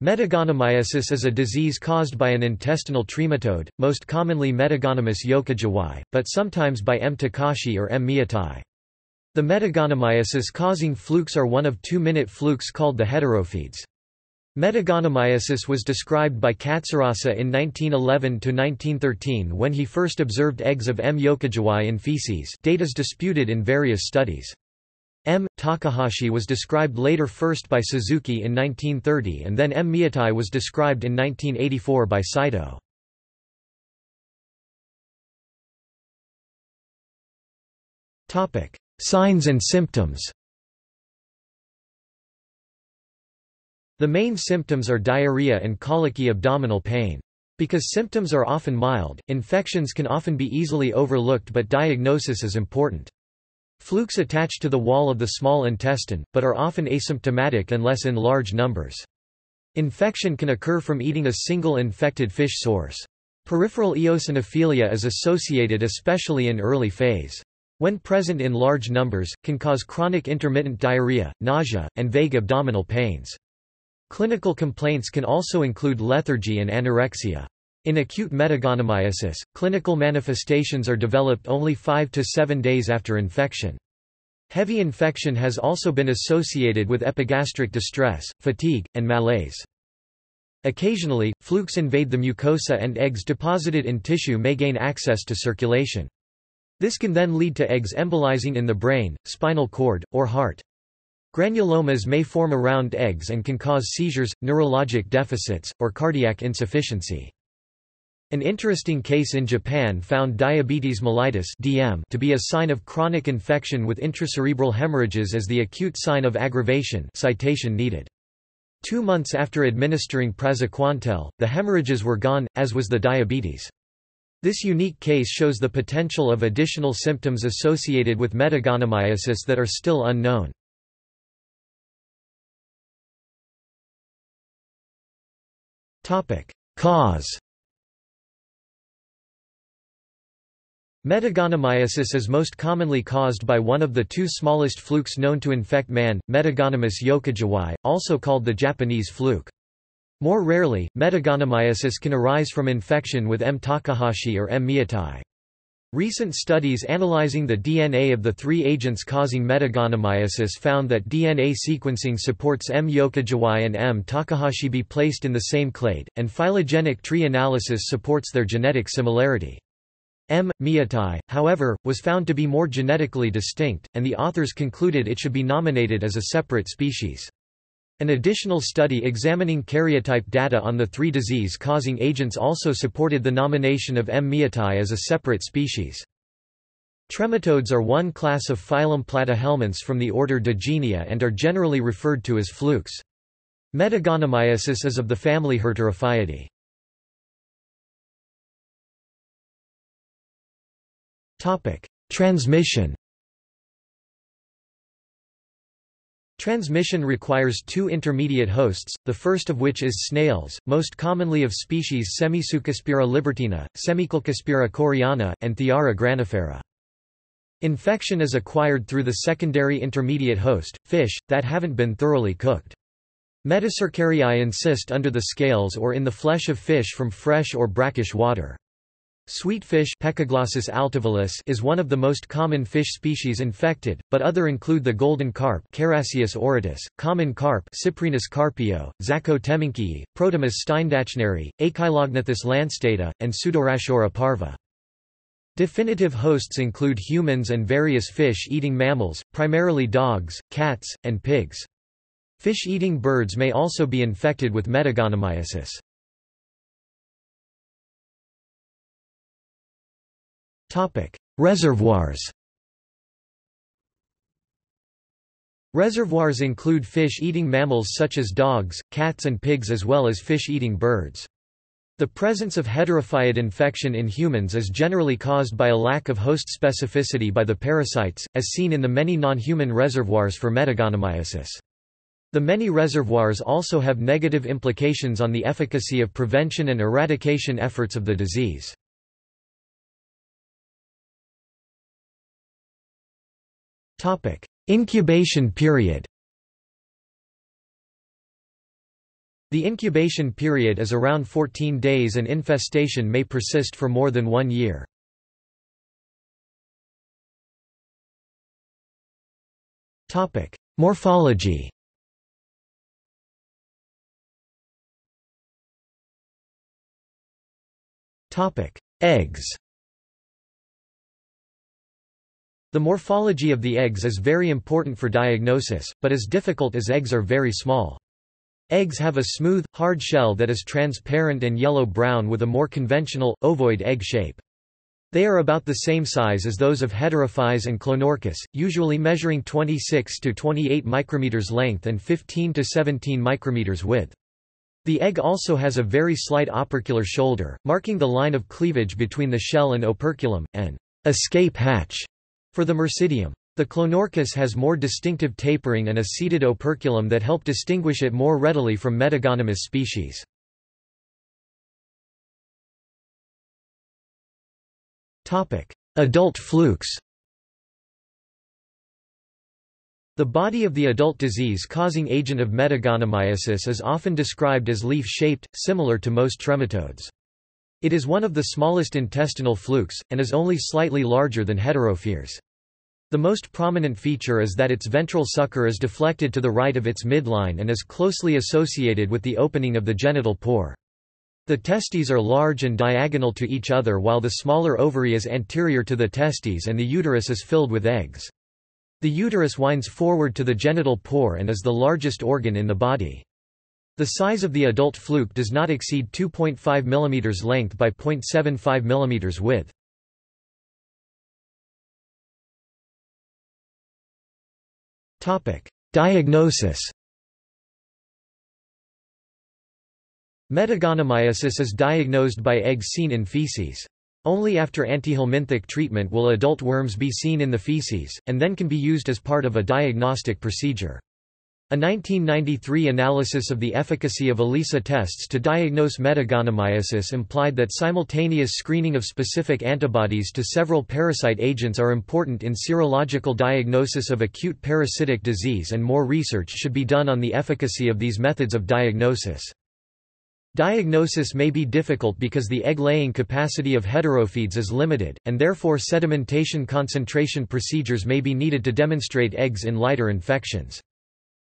Metagonimiasis is a disease caused by an intestinal trematode, most commonly Metagonimius yokojiwai, but sometimes by M. takashi or M. miyatai. The metagonimiasis-causing flukes are one of 2-minute flukes called the heterophedes. Metagonimiasis was described by Katsurasa in 1911–1913 when he first observed eggs of M. yokojiwai in feces. Date is disputed in various studies. M. Takahashi was described later first by Suzuki in 1930 and then M. miyatai was described in 1984 by Saito. Signs and symptoms. The main symptoms are diarrhea and colicky abdominal pain. Because symptoms are often mild, infections can often be easily overlooked, but diagnosis is important. Flukes attach to the wall of the small intestine, but are often asymptomatic unless in large numbers. Infection can occur from eating a single infected fish source. Peripheral eosinophilia is associated especially in early phase. When present in large numbers, can cause chronic intermittent diarrhea, nausea, and vague abdominal pains. Clinical complaints can also include lethargy and anorexia. In acute metagonimiasis, clinical manifestations are developed only 5 to 7 days after infection. Heavy infection has also been associated with epigastric distress, fatigue, and malaise. Occasionally, flukes invade the mucosa and eggs deposited in tissue may gain access to circulation. This can then lead to eggs embolizing in the brain, spinal cord, or heart. Granulomas may form around eggs and can cause seizures, neurologic deficits, or cardiac insufficiency. An interesting case in Japan found diabetes mellitus (DM) to be a sign of chronic infection with intracerebral hemorrhages as the acute sign of aggravation. Citation needed. 2 months after administering praziquantel, the hemorrhages were gone, as was the diabetes. This unique case shows the potential of additional symptoms associated with metagonimiasis that are still unknown. Cause. Metagonimiasis is most commonly caused by one of the 2 smallest flukes known to infect man, Metagonimius yokojiwai, also called the Japanese fluke. More rarely, metagonimiasis can arise from infection with M. Takahashi or M. miyatai. Recent studies analyzing the DNA of the 3 agents causing metagonimiasis found that DNA sequencing supports M. yokojiwai and M. Takahashi be placed in the same clade, and phylogenetic tree analysis supports their genetic similarity. M. miyatai, however, was found to be more genetically distinct, and the authors concluded it should be nominated as a separate species. An additional study examining karyotype data on the 3 disease-causing agents also supported the nomination of M. miyatai as a separate species. Trematodes are one class of phylum Platyhelminths from the order Digenea and are generally referred to as flukes. Metagonimiasis is of the family Heterophyidae. Transmission. Transmission requires 2 intermediate hosts, the first of which is snails, most commonly of species Semisuchospira libertina, Semicolchospira koreana, and Thiara granifera. Infection is acquired through the secondary intermediate host, fish, that haven't been thoroughly cooked. Metacercariae insist under the scales or in the flesh of fish from fresh or brackish water. Sweetfish is one of the most common fish species infected, but other include the golden carp Carassius auratus, common carp Cyprinus carpio, Zacco temminckii, Protemus steindachneri, Achylognathus lanstata, and Pseudorashora parva. Definitive hosts include humans and various fish-eating mammals, primarily dogs, cats, and pigs. Fish-eating birds may also be infected with metagonimiasis. Reservoirs. Reservoirs include fish-eating mammals such as dogs, cats and pigs as well as fish-eating birds. The presence of heterophyid infection in humans is generally caused by a lack of host specificity by the parasites, as seen in the many non-human reservoirs for metagonimiasis. The many reservoirs also have negative implications on the efficacy of prevention and eradication efforts of the disease. Incubation period. The incubation period is around 14 days and infestation may persist for more than 1 year. Morphology. Eggs. The morphology of the eggs is very important for diagnosis, but is difficult as eggs are very small. Eggs have a smooth, hard shell that is transparent and yellow-brown with a more conventional, ovoid egg shape. They are about the same size as those of heterophyes and clonorchus, usually measuring 26 to 28 micrometers length and 15 to 17 micrometers width. The egg also has a very slight opercular shoulder, marking the line of cleavage between the shell and operculum, an escape hatch for the mercidium. The clonorchus has more distinctive tapering and a seated operculum that help distinguish it more readily from metagonimous species. Adult flukes. The body of the adult disease-causing agent of metagonimiasis is often described as leaf-shaped, similar to most trematodes. It is one of the smallest intestinal flukes, and is only slightly larger than heterophyes. The most prominent feature is that its ventral sucker is deflected to the right of its midline and is closely associated with the opening of the genital pore. The testes are large and diagonal to each other while the smaller ovary is anterior to the testes and the uterus is filled with eggs. The uterus winds forward to the genital pore and is the largest organ in the body. The size of the adult fluke does not exceed 2.5 mm length by 0.75 mm width. Diagnosis. Metagonimiasis is diagnosed by eggs seen in feces. Only after antihelminthic treatment will adult worms be seen in the feces, and then can be used as part of a diagnostic procedure. A 1993 analysis of the efficacy of ELISA tests to diagnose metagonimiasis implied that simultaneous screening of specific antibodies to several parasite agents are important in serological diagnosis of acute parasitic disease, and more research should be done on the efficacy of these methods of diagnosis. Diagnosis may be difficult because the egg-laying capacity of heterophytes is limited, and therefore sedimentation concentration procedures may be needed to demonstrate eggs in lighter infections.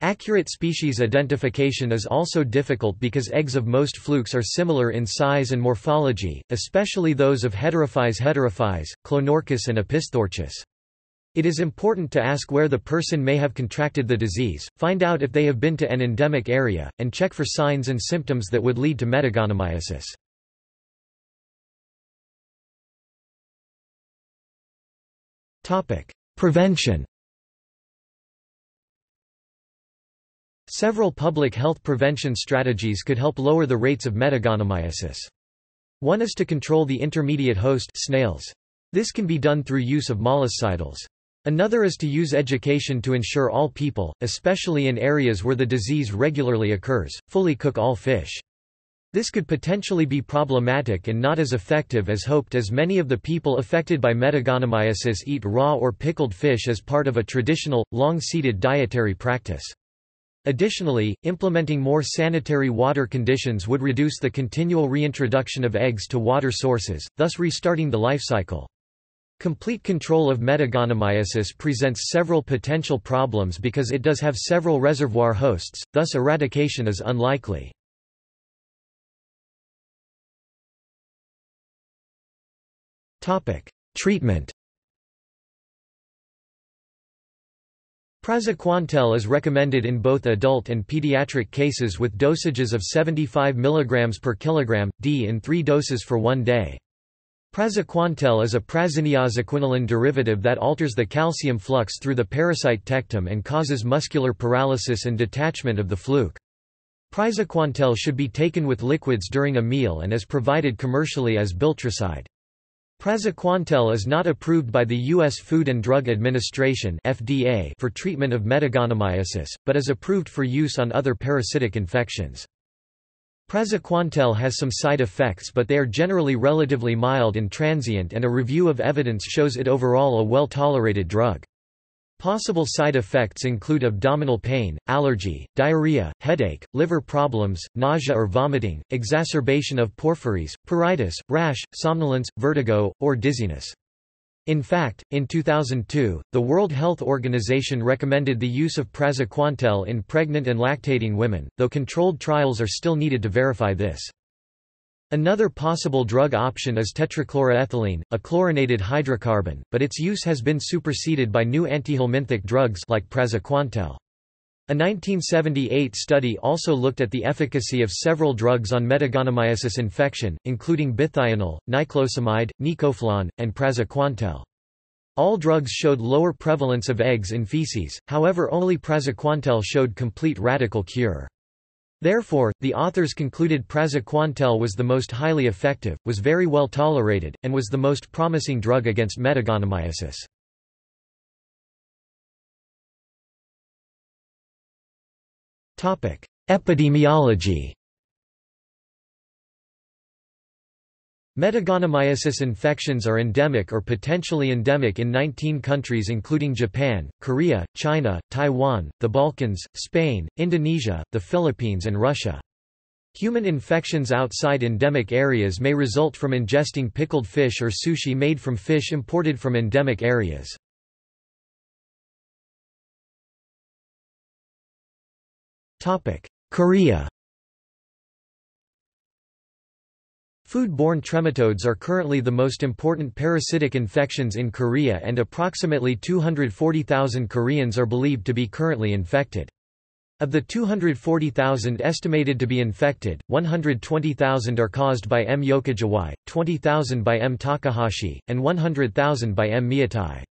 Accurate species identification is also difficult because eggs of most flukes are similar in size and morphology, especially those of heterophyes, clonorchus and Episthorchus. It is important to ask where the person may have contracted the disease, find out if they have been to an endemic area, and check for signs and symptoms that would lead to metagonimiasis. Prevention. Several public health prevention strategies could help lower the rates of metagonimiasis. One is to control the intermediate host, snails. This can be done through use of molluscidals. Another is to use education to ensure all people, especially in areas where the disease regularly occurs, fully cook all fish. This could potentially be problematic and not as effective as hoped, as many of the people affected by metagonimiasis eat raw or pickled fish as part of a traditional, long-seated dietary practice. Additionally, implementing more sanitary water conditions would reduce the continual reintroduction of eggs to water sources, thus restarting the life cycle. Complete control of metagonimiasis presents several potential problems because it does have several reservoir hosts, thus eradication is unlikely. Treatment. Praziquantel is recommended in both adult and pediatric cases with dosages of 75 mg per kilogram, d in 3 doses for 1 day. Praziquantel is a prazineazequinoline derivative that alters the calcium flux through the parasite tectum and causes muscular paralysis and detachment of the fluke. Praziquantel should be taken with liquids during a meal and is provided commercially as biltricide. Praziquantel is not approved by the U.S. Food and Drug Administration (FDA) for treatment of metagonimiasis, but is approved for use on other parasitic infections. Praziquantel has some side effects, but they are generally relatively mild and transient, and a review of evidence shows it overall a well-tolerated drug. Possible side effects include abdominal pain, allergy, diarrhea, headache, liver problems, nausea or vomiting, exacerbation of porphyries, pruritus, rash, somnolence, vertigo, or dizziness. In fact, in 2002, the World Health Organization recommended the use of praziquantel in pregnant and lactating women, though controlled trials are still needed to verify this. Another possible drug option is tetrachloroethylene, a chlorinated hydrocarbon, but its use has been superseded by new antihelminthic drugs like praziquantel. A 1978 study also looked at the efficacy of several drugs on metagonimiasis infection, including bithionol, niclosamide, nicoflon, and praziquantel. All drugs showed lower prevalence of eggs in feces, however only praziquantel showed complete radical cure. Therefore, the authors concluded praziquantel was the most highly effective, was very well tolerated, and was the most promising drug against metagonimiasis. Epidemiology. Metagonimiasis infections are endemic or potentially endemic in 19 countries including Japan, Korea, China, Taiwan, the Balkans, Spain, Indonesia, the Philippines and Russia. Human infections outside endemic areas may result from ingesting pickled fish or sushi made from fish imported from endemic areas. Korea. Food-borne trematodes are currently the most important parasitic infections in Korea, and approximately 240,000 Koreans are believed to be currently infected. Of the 240,000 estimated to be infected, 120,000 are caused by M. yokojiwai, 20,000 by M. Takahashi, and 100,000 by M. miyatai.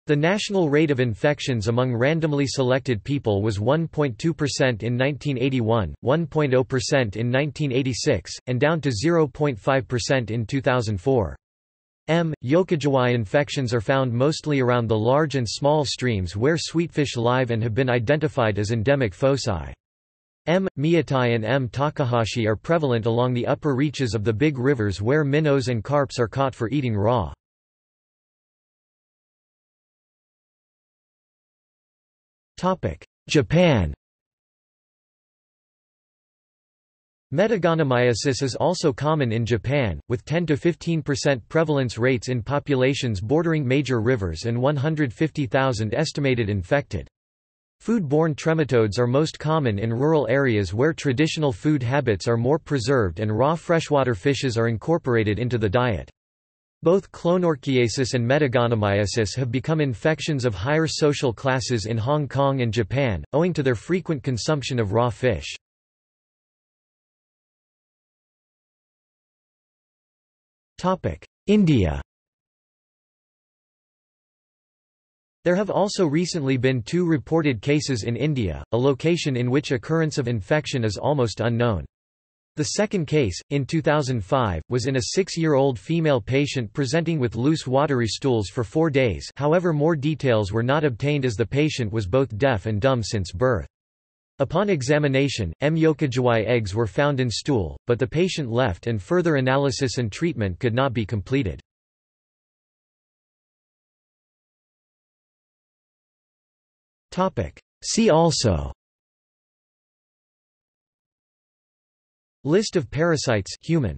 The national rate of infections among randomly selected people was 1.2% in 1981, 1.0% in 1986, and down to 0.5% in 2004. M. yokojiwai infections are found mostly around the large and small streams where sweetfish live and have been identified as endemic foci. M. miyatai and M. Takahashi are prevalent along the upper reaches of the big rivers where minnows and carps are caught for eating raw. Japan. Metagonimiasis is also common in Japan, with 10 to 15% prevalence rates in populations bordering major rivers and 150,000 estimated infected. Food-borne trematodes are most common in rural areas where traditional food habits are more preserved and raw freshwater fishes are incorporated into the diet. Both clonorchiasis and metagonimiasis have become infections of higher social classes in Hong Kong and Japan, owing to their frequent consumption of raw fish. India. There have also recently been 2 reported cases in India, a location in which occurrence of infection is almost unknown. The second case, in 2005, was in a 6-year-old female patient presenting with loose watery stools for 4 days. However, more details were not obtained as the patient was both deaf and dumb since birth. Upon examination, M. yokojiwai eggs were found in stool, but the patient left and further analysis and treatment could not be completed. See also: List of parasites human.